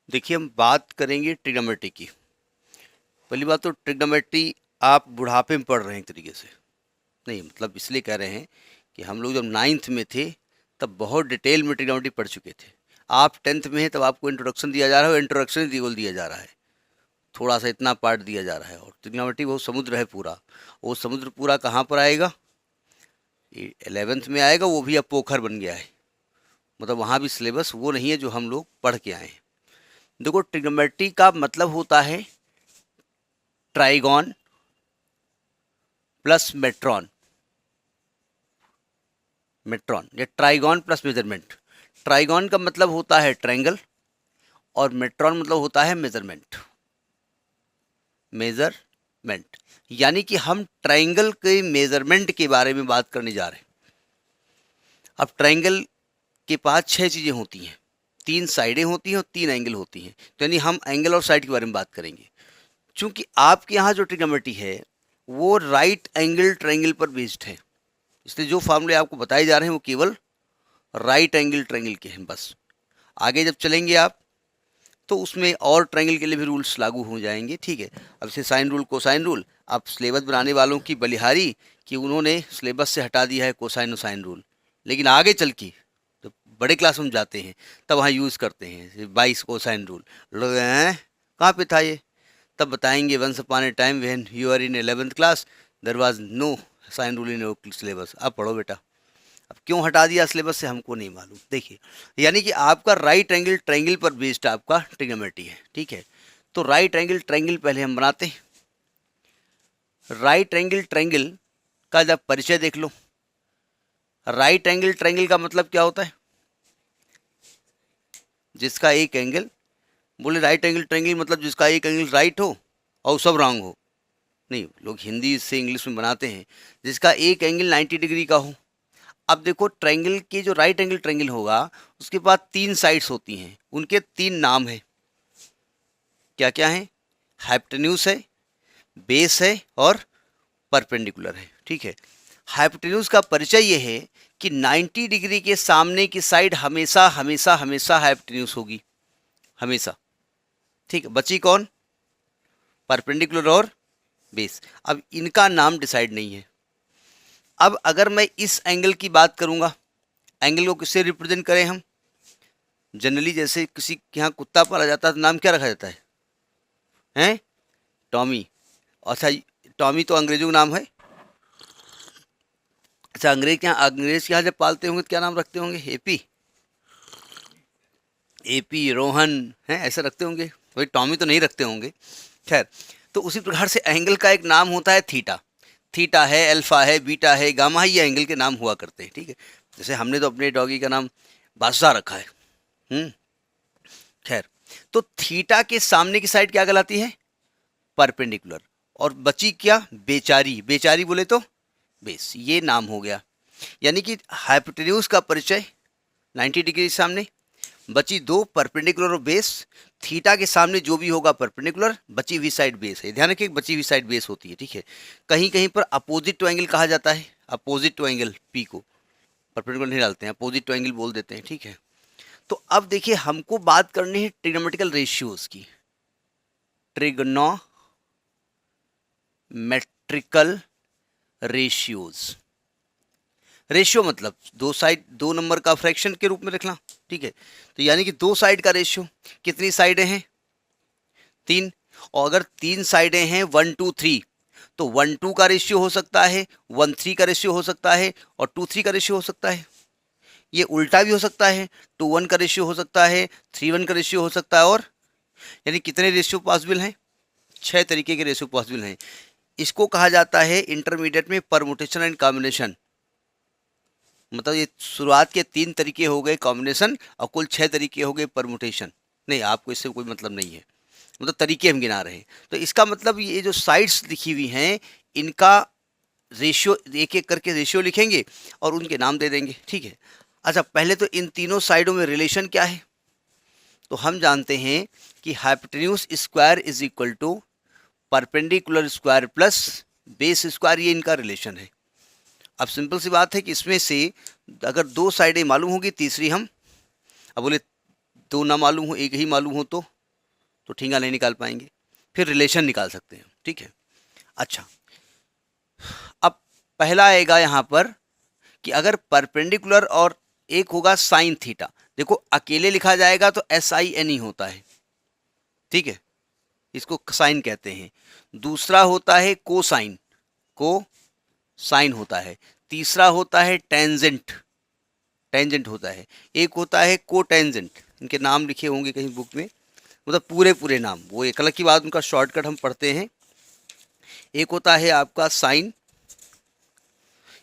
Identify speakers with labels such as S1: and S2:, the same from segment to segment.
S1: देखिए, हम बात करेंगे ट्रिग्नोमेट्री की। पहली बात तो ट्रिग्नोमेट्री आप बुढ़ापे में पढ़ रहे हैं एक तरीके से। नहीं, मतलब इसलिए कह रहे हैं कि हम लोग जब 9th में थे तब बहुत डिटेल में ट्रिग्नोमेट्री पढ़ चुके थे। आप 10th में हैं तब आपको इंट्रोडक्शन दिया जा रहा है, और इंट्रोडक्शन केवल दिया जा रहा है, थोड़ा सा इतना पार्ट दिया जा रहा है। और ट्रिग्नोमेट्री वो समुद्र है पूरा। वो समुद्र पूरा कहाँ पर आएगा? 11th में आएगा, वो भी अब पोखर बन गया है। मतलब वहाँ भी सिलेबस वो नहीं है जो हम लोग पढ़ के आए हैं। देखो, ट्रिग्नोमेट्री का मतलब होता है ट्राइगॉन प्लस मेट्रॉन। मेट्रॉन या ट्राइगॉन प्लस मेजरमेंट। ट्राइगॉन का मतलब होता है ट्रायंगल, और मेट्रॉन मतलब होता है मेजरमेंट। मेजरमेंट यानी कि हम ट्रायंगल के मेजरमेंट के बारे में बात करने जा रहे हैं। अब ट्रायंगल के पास 6 चीज़ें होती हैं, 3 साइडें होती हैं और 3 एंगल होती हैं। तो यानी हम एंगल और साइड के बारे में बात करेंगे। चूंकि आपके यहाँ जो ट्रिग्नोमेट्री है वो राइट एंगल ट्रायंगल पर बेस्ड है, इसलिए जो फार्मूले आपको बताए जा रहे हैं वो केवल राइट एंगल ट्रायंगल के हैं बस। आगे जब चलेंगे आप तो उसमें और ट्रायंगल के लिए भी रूल्स लागू हो जाएंगे। ठीक है, अब से साइन रूल, कोसाइन रूल, अब सिलेबस बनाने वालों की बलिहारी कि उन्होंने सिलेबस से हटा दिया है कोसाइन और साइन रूल। लेकिन आगे चल के तो बड़े क्लास में जाते हैं तब वहाँ यूज़ करते हैं 22 कोसाइन रूल। लोग हैं कहाँ पे था ये? तब बताएंगे once upon a time when you are in 11th class there was no sine rule in your syllabus. अब पढ़ो बेटा। अब क्यों हटा दिया सिलेबस से हमको नहीं मालूम। देखिए, यानी कि आपका राइट एंगल ट्रायंगल पर बेस्ड आपका ट्रिग्नोमेट्री है। ठीक है, तो राइट एंगल ट्रायंगल पहले हम बनाते हैं। राइट एंगल ट्रायंगल का जब परिचय देख लो। राइट एंगल ट्रायंगल का मतलब क्या होता है? जिसका एक एंगल, बोले राइट एंगल ट्रायंगल मतलब जिसका एक एंगल राइट हो और सब रॉन्ग हो। नहीं, लोग हिंदी से इंग्लिश में बनाते हैं जिसका एक एंगल 90 डिग्री का हो। अब देखो, ट्रायंगल के जो राइट एंगल ट्रायंगल होगा उसके पास 3 साइड्स होती हैं, उनके 3 नाम हैं। क्या क्या हैं? हाइपोटेन्यूज है, बेस है और परपेंडिकुलर है। ठीक है, हाइपोटेन्यूज का परिचय ये है कि 90 डिग्री के सामने की साइड हमेशा हमेशा हमेशा हाइपोटेन्यूज होगी, हमेशा। ठीक है, बची कौन? परपेंडिकुलर और बेस। अब इनका नाम डिसाइड नहीं है। अब अगर मैं इस एंगल की बात करूंगा, एंगल को किससे रिप्रेजेंट करें हम? जनरली जैसे किसी के यहाँ कुत्ता पाला जाता है तो नाम क्या रखा जाता है? हैं? टॉमी। अच्छा, टॉमी तो अंग्रेजों का नाम है। अच्छा, अंग्रेज के यहाँ जब पालते होंगे तो क्या नाम रखते होंगे? एपी, एपी, रोहन, हैं, ऐसा रखते होंगे। भाई टॉमी तो नहीं रखते होंगे। खैर, तो उसी प्रकार से एंगल का एक नाम होता है थीटा। थीटा है, अल्फा है, बीटा है, गामा है, ये एंगल के नाम हुआ करते हैं। ठीक है, जैसे हमने तो अपने डॉगी का नाम बादशाह रखा है। हम्म। खैर, तो थीटा के सामने की साइड क्या कहलाती है? परपेंडिकुलर। और बची क्या? बेचारी। बेचारी बोले तो बेस। ये नाम हो गया। यानी कि हाइपोटेन्यूज का परिचय 90 डिग्री के सामने, बची 2 परपेंडिकुलर और बेस। थीटा के सामने जो भी होगा परपेंडिकुलर, बची हुई साइड बेस है। ध्यान रखिए, बची हुई साइड बेस होती है। ठीक है, कहीं कहीं पर अपोजिट टू एंगल कहा जाता है। अपोजिट टू एंगल पी को परपेंडिकुलर नहीं डालते हैं, अपोजिट टू एंगल बोल देते हैं। ठीक है, तो अब देखिए, हमको बात करनी है ट्रिग्नोमेट्रिकल रेशियोज की। Trigonometrical ratios. रेशियो मतलब दो साइड, 2 नंबर का फ्रैक्शन के रूप में रखना। ठीक है, तो यानी कि 2 साइड का रेशियो। कितनी साइडें हैं? 3। और अगर 3 साइडें हैं 1 2 3, तो 1 2 का रेशियो हो सकता है, 1 3 का रेशियो हो सकता है, और 2 3 का रेशियो हो सकता है। ये उल्टा भी हो सकता है, 2 1 का रेशियो हो सकता है, 3 1 का रेशियो हो सकता है। और यानी कितने रेशियो पॉसिबल हैं? 6 तरीके के रेशियो पॉसिबल हैं। इसको कहा जाता है इंटरमीडिएट में परमुटेशन एंड कॉम्बिनेशन। मतलब ये शुरुआत के 3 तरीके हो गए कॉम्बिनेशन, और कुल 6 तरीके हो गए परमुटेशन। नहीं, आपको इससे कोई मतलब नहीं है, मतलब तरीके हम गिना रहे हैं। तो इसका मतलब ये जो साइड्स लिखी हुई हैं इनका रेशियो, एक एक करके रेशियो लिखेंगे और उनके नाम दे देंगे। ठीक है, अच्छा, पहले तो इन तीनों साइडों में रिलेशन क्या है? तो हम जानते हैं कि hypotenuse square is equal to perpendicular square plus base square, ये इनका रिलेशन है। अब सिंपल सी बात है कि इसमें से अगर 2 साइडें मालूम होगी, तीसरी हम, अब बोले 2 ना मालूम हो, एक ही मालूम हो, तो तो ठींगा नहीं निकाल पाएंगे। फिर रिलेशन निकाल सकते हैं, ठीक है। अच्छा, अब पहला आएगा यहाँ पर कि अगर परपेंडिकुलर और एक होगा साइन थीटा। देखो अकेले लिखा जाएगा तो SIN होता है, ठीक है, इसको साइन कहते हैं। दूसरा होता है कोसाइन, को साइन होता है। तीसरा होता है टेंजेंट, टेंजेंट होता है। एक होता है को टेंजेंट, इनके नाम लिखे होंगे कहीं बुक में, मतलब पूरे पूरे नाम, वो एक अलग की बात, उनका शॉर्टकट हम पढ़ते हैं। एक होता है आपका साइन,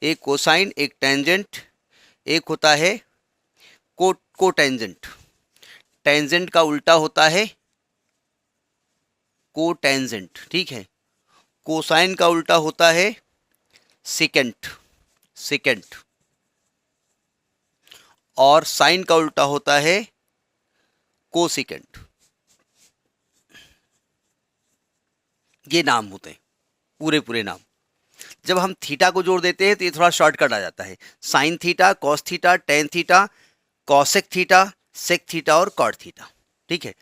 S1: एक कोसाइन, एक टेंजेंट, एक होता है को टेंजेंट। टेंजेंट का उल्टा होता है को टेंजेंट, ठीक है। कोसाइन का उल्टा होता है सेकेंट, सेकेंट। और साइन का उल्टा होता है कोसेकेंट। ये नाम होते हैं पूरे पूरे नाम। जब हम थीटा को जोड़ देते हैं तो ये थोड़ा शॉर्टकट आ जाता है। Sine theta, cos theta, tan theta, cosec theta, sec theta और कॉट थीटा, ठीक है।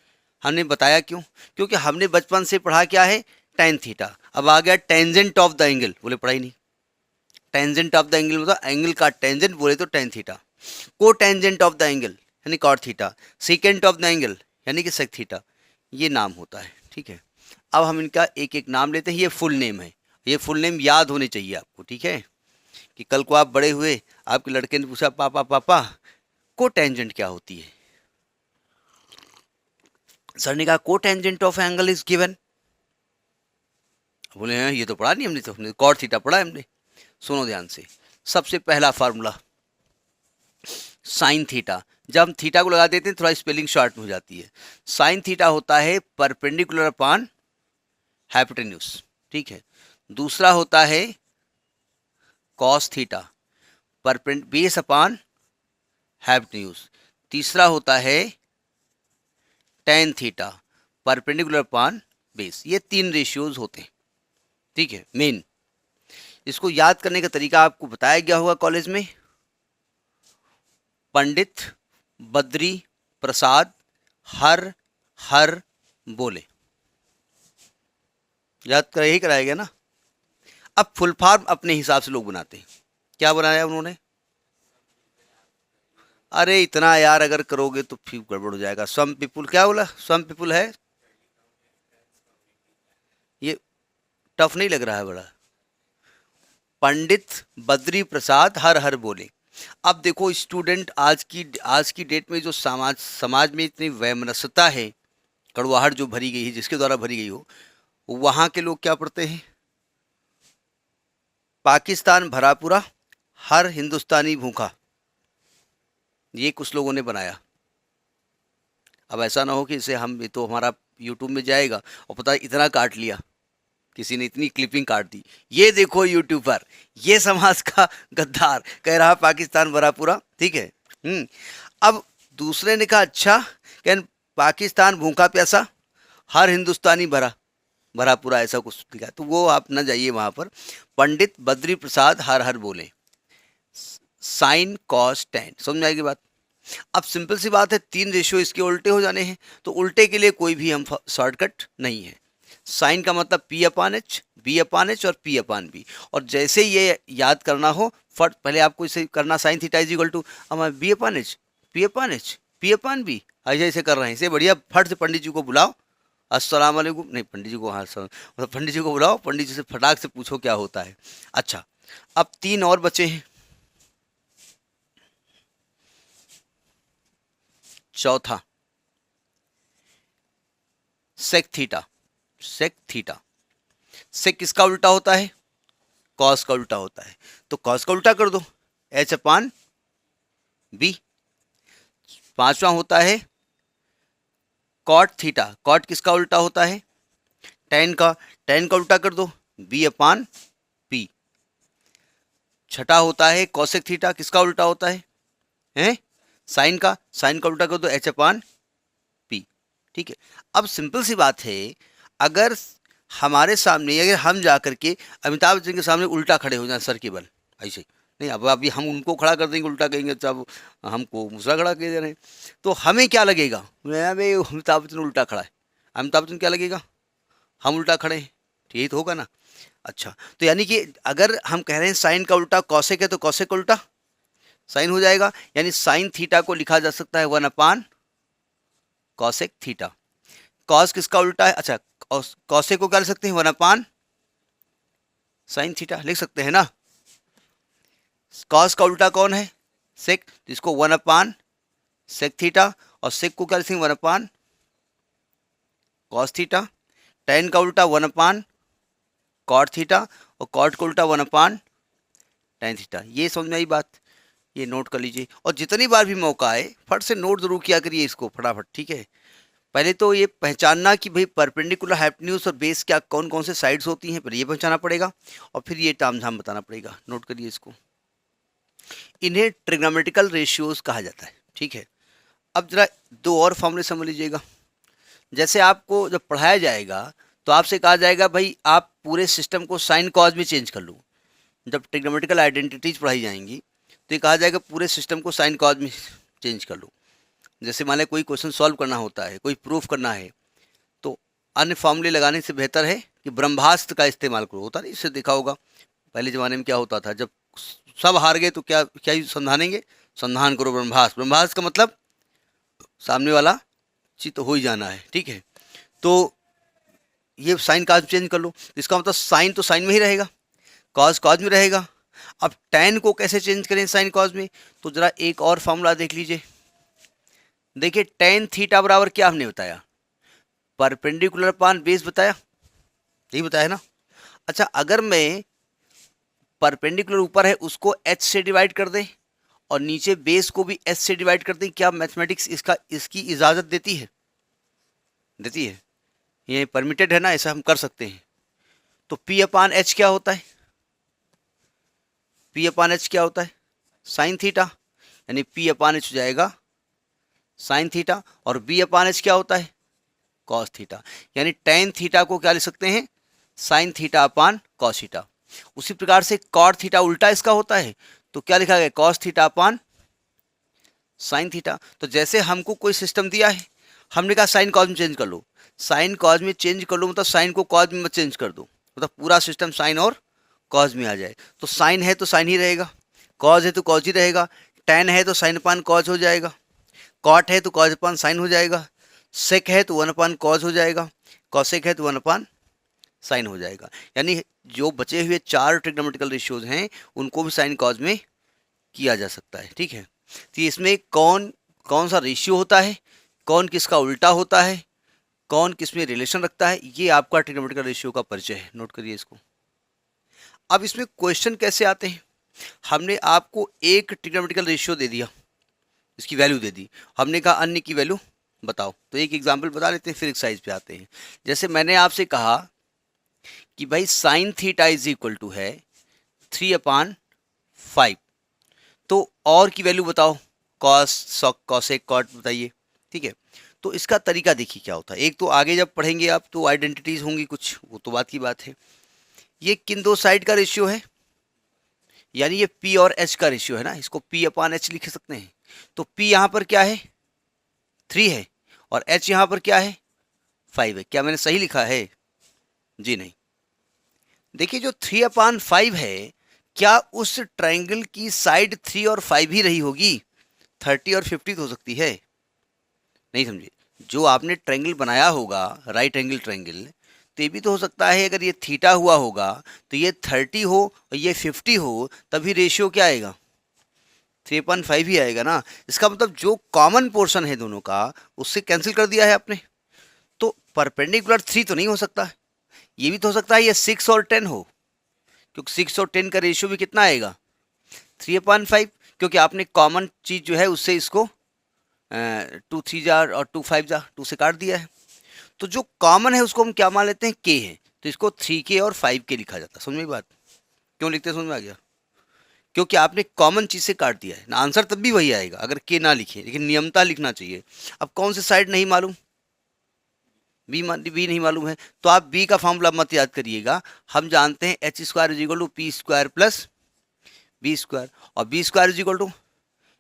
S1: हमने बताया क्यों? क्योंकि हमने बचपन से पढ़ा क्या है, टेन थीटा। अब आ गया टेंजेंट ऑफ द एंगल, बोले पढ़ा ही नहीं। टेंजेंट ऑफ द एंगल मतलब एंगल का टेंजेंट, बोले तो tan theta. Cotangent of the angle यानी cot theta. Secant of the angle यानी कि सेक थीटा। ये नाम होता है, ठीक है। अब हम इनका एक एक नाम लेते हैं। ये फुल नेम है, ये फुल नेम याद होने चाहिए आपको, ठीक है। कि कल को आप बड़े हुए, आपके लड़के ने पूछा पापा पापा को टेंजेंट क्या होती है, सर ने कहा को tangent of angle is given. बोले हैं ये तो पढ़ा नहीं हमने, तो हमने कॉट थीटा पढ़ा है हमने। सुनो ध्यान से, सबसे पहला फार्मूला साइन थीटा। जब हम थीटा को लगा देते हैं थोड़ा स्पेलिंग शॉर्ट हो जाती है। साइन थीटा होता है परपेंडिकुलर अपॉन हाइपोटेन्यूज, ठीक है। दूसरा होता है cos theta, base upon hypotenuse. तीसरा होता है tan theta, perpendicular upon base. ये तीन रेशियोज होते हैं, ठीक है, मेन। इसको याद करने का तरीका आपको बताया गया होगा कॉलेज में। पंडित बद्री प्रसाद हर हर बोले, याद कर यही कराया गया ना। अब फुल फॉर्म अपने हिसाब से लोग बनाते हैं। क्या बनाया उन्होंने? अरे इतना यार अगर करोगे तो फिर गड़बड़ हो जाएगा। सम पीपुल, क्या बोला? सम पीपुल है, ये टफ नहीं लग रहा है बड़ा। पंडित बद्री प्रसाद हर हर बोले। अब देखो स्टूडेंट, आज की डेट में जो समाज में इतनी वैमनस्यता है, कड़वाहट जो भरी गई है, जिसके द्वारा भरी गई हो, वहाँ के लोग क्या पढ़ते हैं? पाकिस्तान भरा पूरा, हर हिंदुस्तानी भूखा। ये कुछ लोगों ने बनाया। अब ऐसा ना हो कि इसे हम, तो हमारा यूट्यूब में जाएगा और पता है इतना काट लिया, किसी ने इतनी क्लिपिंग काट दी। ये देखो यूट्यूब पर, ये समाज का गद्दार कह रहा पाकिस्तान भरा पूरा, ठीक है। अब दूसरे ने कहा अच्छा, क्या पाकिस्तान भूखा प्यासा, हर हिंदुस्तानी भरा भरा पूरा, ऐसा कुछ लिखा। तो वो आप ना जाइए वहाँ पर। पंडित बद्री प्रसाद हर हर बोले, साइन कॉस टेन, समझ में आएगी बात। अब सिंपल सी बात है, तीन रेशियो इसके उल्टे हो जाने हैं, तो उल्टे के लिए कोई भी हम शॉर्टकट नहीं है। साइन का मतलब P/H, B/H और P/B। और जैसे ये याद करना हो, फट पहले आपको इसे करना, sine theta is equal to B/H, P/H, P/B। ऐसे ऐसे कर रहे हैं, इसे बढ़िया फट से पंडित जी को बुलाओ, अस्सलाम वालेकुम, नहीं पंडित जी को, हाँ मतलब पंडित जी को बुलाओ, पंडित जी से फटाक से पूछो क्या होता है। अच्छा, अब तीन और बचे हैं। चौथा सेक थीटा, सेक थीटा। सेक किसका उल्टा होता है? कॉस का उल्टा होता है, तो कॉस का उल्टा कर दो, H/B। पांचवा होता है कॉट थीटा, कॉट किसका उल्टा होता है? टेन का, टेन का उल्टा कर दो, B/P। छठा होता है कॉसेक थीटा, किसका उल्टा होता है? हैं? साइन का, साइन का उल्टा कर दो, H/P, ठीक है। अब सिंपल सी बात है, अगर हमारे सामने, अगर हम जा करके अमिताभ बच्चन के सामने उल्टा खड़े हो जाए सर के बल, ऐसे नहीं, अब अभी हम उनको खड़ा कर देंगे उल्टा कहेंगे, तब हमको दूसरा खड़ा कर दे रहे हैं, तो हमें क्या लगेगा? भाई अमिताभ बच्चन उल्टा खड़ा है, अमिताभ बच्चन क्या लगेगा, हम उल्टा खड़े हैं, यही तो होगा ना। अच्छा, तो यानी कि अगर हम कह रहे हैं साइन का उल्टा कॉसेक है तो कॉसेक का उल्टा साइन हो जाएगा, यानी साइन थीटा को लिखा जा सकता है 1 कॉसेक थीटा। कॉस किसका उल्टा है, अच्छा कॉसेक को क्या लिख सकते हैं 1 साइन थीटा लिख सकते हैं ना। कॉस का उल्टा कौन है, सेक, तो इसको 1 सेक थीटा, और सेक को क्या लिखेंगे 1 कॉस थीटा। टेन का उल्टा 1 कॉट थीटा, और कॉट का उल्टा 1 टेन थीटा। ये समझ में आई बात, ये नोट कर लीजिए, और जितनी बार भी मौका आए फट से नोट जरूर किया करिए इसको फटाफट, ठीक है। पहले तो ये पहचानना कि भाई परपेंडिकुलर हाइपोटेन्यूज और बेस क्या कौन कौन से साइड्स होती हैं, पहले ये पहचाना पड़ेगा, और फिर ये ताम झाम बताना पड़ेगा। नोट करिए इसको, इन्हें ट्रिग्नोमेट्रिकल रेशियोज कहा जाता है, ठीक है। अब जरा दो और फॉर्मूले समझ लीजिएगा। जैसे आपको जब पढ़ाया जाएगा तो आपसे कहा जाएगा भाई आप पूरे सिस्टम को साइन कॉज में चेंज कर लो। जब ट्रिग्नोमेट्रिकल आइडेंटिटीज पढ़ाई जाएंगी तो ये कहा जाएगा पूरे सिस्टम को साइन कॉज में चेंज कर लो। जैसे मान लें कोई क्वेश्चन सॉल्व करना होता है, कोई प्रूफ करना है, तो अन्य फॉर्मूले लगाने से बेहतर है कि ब्रह्मास्त्र का इस्तेमाल करो। होता नहीं, इससे देखा होगा पहले ज़माने में क्या होता था, जब सब हार गए तो क्या क्या संधानेंगे, संधान करो ब्रह्मास्त्र। ब्रह्मास्त्र का मतलब सामने वाला चित हो ही जाना है, ठीक है। तो ये साइन कॉज चेंज कर लो, इसका मतलब साइन तो साइन में ही रहेगा, कॉज कॉज में रहेगा। अब टेन को कैसे चेंज करें साइन कॉज में, तो जरा एक और फॉर्मूला देख लीजिए। देखिए टेन थीटा बराबर क्या हमने बताया, परपेंडिकुलर पान बेस बताया, यही बताया ना। अच्छा, अगर मैं परपेंडिकुलर ऊपर है उसको एच से डिवाइड कर दें और नीचे बेस को भी एच से डिवाइड कर दें, क्या मैथमेटिक्स इसकी इजाज़त देती है, देती है, ये परमिटेड है ना, ऐसा हम कर सकते हैं। तो P अपान एच क्या होता है, P अपान एच क्या होता है, साइन थीटा, यानी P अपान एच हो जाएगा साइन थीटा, और B अपान एच क्या होता है, कॉस थीटा, यानी टेन थीटा को क्या लिख सकते हैं, sine theta upon cos theta. उसी प्रकार से कॉट थीटा उल्टा इसका होता है, तो क्या लिखा गया, cos theta upon sine theta. तो जैसे हमको कोई सिस्टम दिया है, हमने कहा साइन कॉज में चेंज कर लो, साइन कॉज में चेंज कर लो मतलब साइन को कॉज में मत चेंज कर दो, मतलब पूरा सिस्टम साइन और कॉज में आ जाए। तो साइन है तो साइन ही रहेगा, कॉज है तो कॉज ही रहेगा, टेन है तो साइन अपान कॉज हो जाएगा, कॉट है तो कॉज अपान साइन हो जाएगा, सेक है तो 1 कॉज हो जाएगा, कॉसेक है तो 1 साइन हो जाएगा। यानी जो बचे हुए 4 ट्रिग्नोमेट्रिकल रेशियोज हैं उनको भी साइन कॉज में किया जा सकता है, ठीक है। तो इसमें कौन कौन सा रेशियो होता है, कौन किसका उल्टा होता है, कौन किस में रिलेशन रखता है, ये आपका ट्रिग्नोमेट्रिकल रेशियो का परिचय है, नोट करिए इसको। अब इसमें क्वेश्चन कैसे आते हैं, हमने आपको एक ट्रिग्नोमेट्रिकल रेशियो दे दिया, इसकी वैल्यू दे दी, हमने कहा अन्य की वैल्यू बताओ। तो एक एग्जाम्पल बता लेते हैं फिर एक्सरसाइज पे आते हैं। जैसे मैंने आपसे कहा कि भाई sine theta is equal to है 3/5, तो और की वैल्यू बताओ, कॉस कॉसेक कॉट बताइए, ठीक है। तो इसका तरीका देखिए क्या होता है। एक तो आगे जब पढ़ेंगे आप तो आइडेंटिटीज होंगी कुछ, वो तो बात की बात है। ये किन दो साइड का रेशियो है, यानी ये P और H का रेशियो है ना, इसको P अपान H लिख सकते हैं। तो P यहाँ पर क्या है 3 है, और H यहाँ पर क्या है 5 है। क्या मैंने सही लिखा है, जी नहीं। देखिए जो 3/5 है, क्या उस ट्रायंगल की साइड 3 और 5 ही रही होगी, 30 और 50 तो हो सकती है, नहीं समझे। जो आपने ट्रायंगल बनाया होगा राइट एंगल ट्रायंगल, तो ये भी तो हो सकता है अगर ये थीटा हुआ होगा तो ये 30 हो और ये 50 हो, तभी रेशियो क्या आएगा 3/5 ही आएगा ना। इसका मतलब जो कॉमन पोर्शन है दोनों का उससे कैंसिल कर दिया है आपने। तो परपेंडिकुलर 3 तो नहीं हो सकता, ये भी तो हो सकता है ये 6 और 10 हो, क्योंकि 6 और 10 का रेशियो भी कितना आएगा 3/5, क्योंकि आपने कॉमन चीज़ जो है उससे इसको 2 3 जार और 2 5 जार 2 से काट दिया है। तो जो कॉमन है उसको हम क्या मान लेते हैं के है, तो इसको 3K और 5K लिखा जाता है। समझ में बात, क्यों लिखते हैं, समझ में आ गया, क्योंकि आपने कॉमन चीज़ से काट दिया है ना। आंसर तब भी वही आएगा अगर के ना लिखे, लेकिन नियमता लिखना चाहिए। अब कौन से साइड नहीं मालूम, बी नहीं मालूम है, तो आप बी का फॉर्मूला मत याद करिएगा। हम जानते हैं h² is equal to p² plus b², और b² is equal to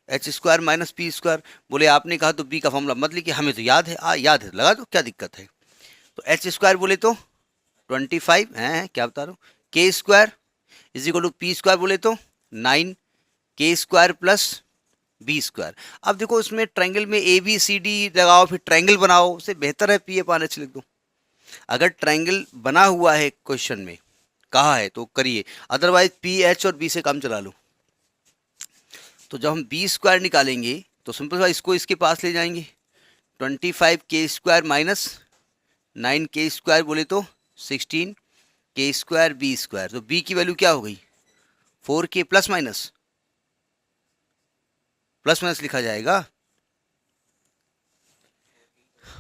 S1: h² minus p²। बोले आपने कहा तो बी का फॉर्मूला मत लिखिए, हमें तो याद है, याद है, लगा दो, क्या दिक्कत है। तो एच स्क्वायर बोले तो 25 है, क्या बता रहा हूँ, k square is equal to p square बोले तो 9 के स्क्वायर प्लस बी स्क्वायर। अब देखो इसमें ट्रायंगल में ए बी सी डी लगाओ फिर ट्रायंगल बनाओ, उससे बेहतर है पी अपान एच लिख दो। अगर ट्रायंगल बना हुआ है क्वेश्चन में कहा है तो करिए, अदरवाइज पी एच और बी से काम चला लो। तो जब हम बी स्क्वायर निकालेंगे तो सिंपल सा इसको इसके पास ले जाएंगे, 25 के स्क्वायर माइनस 9 के स्क्वायर बोले तो 16 के स्क्वायर बी स्क्वायर। तो बी की वैल्यू क्या हो गई 4 के प्लस माइनस लिखा जाएगा,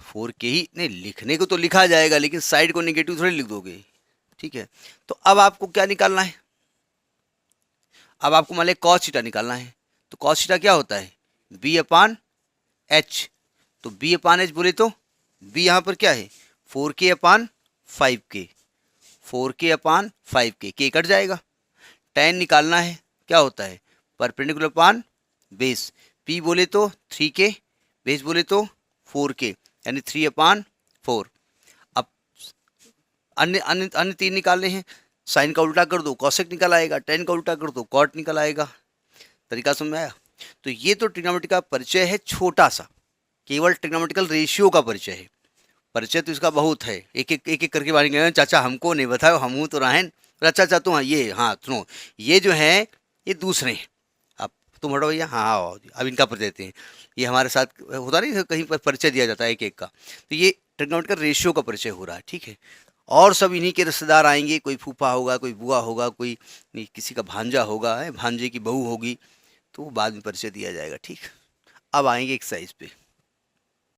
S1: 4 के ही नहीं, लिखने को तो लिखा जाएगा लेकिन साइड को नेगेटिव थोड़ी लिख दोगे, ठीक है। तो अब आपको क्या निकालना है, अब आपको मान लिया कॉस थीटा निकालना है। तो कॉस थीटा क्या होता है बी अपान एच। तो बी अपान एच बोले तो बी यहाँ पर क्या है 4 के अपान 5 के, 4 के अपान 5 के, के कट जाएगा। tan निकालना है, क्या होता है परपेंडिकुलर अपान बेस। p बोले तो 3 के, बेस बोले तो 4 के, यानी 3/4। अब अन्य अन्य अन्य 3 निकालने हैं, साइन का उल्टा कर दो कॉसेक निकल आएगा, tan का उल्टा कर दो कॉट निकल आएगा। तरीका समझ में आया। तो ये तो ट्रिग्नोमेट्री का परिचय है छोटा सा, केवल ट्रिग्नोमेट्रिकल रेशियो का परिचय है। परिचय तो इसका बहुत है, एक एक करके बारे में चाचा हमको नहीं बताओ, हम हूँ तो राहन, अच्छा तुम ये, हाँ सुनो ये जो है ये दूसरे हैं, अब तुम हटो भैया, हाँ आओ अब इनका परिचय देते हैं। ये हमारे साथ होता नहीं कहीं पर परिचय दिया जाता है एक एक का, तो ये ट्रिग्नोमेट्रिकल रेशियो का परिचय हो रहा है, ठीक है। और सब इन्हीं के रिश्तेदार आएंगे, कोई फूफा होगा, कोई बुआ होगा, कोई किसी का भांजा होगा, भांजे की बहू होगी, तो बाद में परिचय दिया जाएगा, ठीक। अब आएंगे एक्सरसाइज पे।